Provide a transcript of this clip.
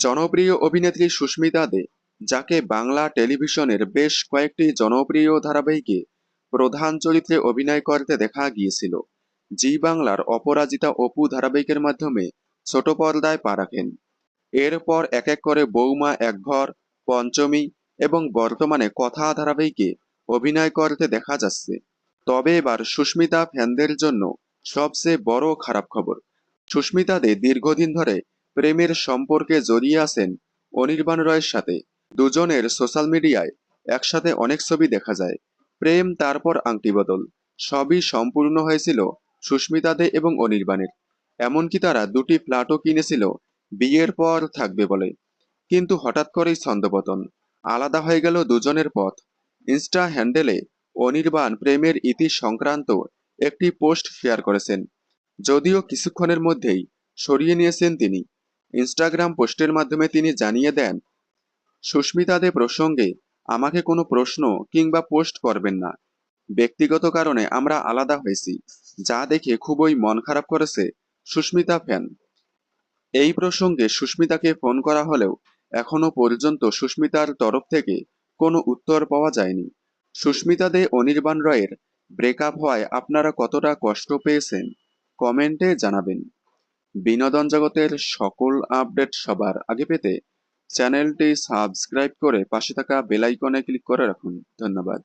জনপ্রিয় অভিনেত্রী সুস্মিতা দে, যাকে বাংলা টেলিভিশনের বেশ কয়েকটি জনপ্রিয় ধারাবাহিকে প্রধান চরিত্রে অভিনয় করতে দেখা গিয়েছিল, জি বাংলার অপরাজিতা অপু ধারাবাহিকের মাধ্যমে ছোট পর্দায় পা রাখেন। এরপর এক এক করে বৌমা একঘর, পঞ্চমী এবং বর্তমানে কথা ধারাবাহিকে অভিনয় করতে দেখা যাচ্ছে। তবে এবার সুস্মিতা ফ্যানদের জন্য সবচেয়ে বড় খারাপ খবর। সুস্মিতা দে দীর্ঘদিন ধরে প্রেমের সম্পর্কে জড়িয়ে আছেন অনির্বাণ রয়ের সাথে। দুজনের সোশ্যাল মিডিয়ায় একসাথে অনেক ছবি দেখা যায়। প্রেম, তারপর আংটি বদল, সবই সম্পূর্ণ হয়েছিল সুস্মিতা দে এবং অনির্বাণের। এমনকি তারা দুটি ফ্ল্যাটও কিনেছিল বিয়ের পর থাকবে বলে। কিন্তু হঠাৎ করেই ছন্দপতন, আলাদা হয়ে গেল দুজনের পথ। ইনস্টা হ্যান্ডেলে অনির্বাণ প্রেমের ইতি সংক্রান্ত একটি পোস্ট শেয়ার করেছেন, যদিও কিছুক্ষণের মধ্যেই সরিয়ে নিয়েছেন তিনি। ইনস্টাগ্রাম পোস্টের মাধ্যমে তিনি জানিয়ে দেন, সুস্মিতা দে প্রসঙ্গে আমাকে কোনো প্রশ্ন কিংবা পোস্ট করবেন না। ব্যক্তিগত কারণে আমরা আলাদা হয়েছি, যা দেখে খুবই মন খারাপ করেছে সুস্মিতা ফ্যান। এই প্রসঙ্গে সুস্মিতাকে ফোন করা হলেও এখনো পর্যন্ত সুস্মিতার তরফ থেকে কোনো উত্তর পাওয়া যায়নি। সুস্মিতা দে অনির্বাণ রয়ের ব্রেকআপ হওয়ায় আপনারা কতটা কষ্ট পেয়েছেন কমেন্টে জানাবেন। বিনোদন জগতের সকল আপডেট সবার আগে পেতে চ্যানেলটি সাবস্ক্রাইব করে পাশে থাকা বেল আইকনে ক্লিক করে রাখুন। ধন্যবাদ।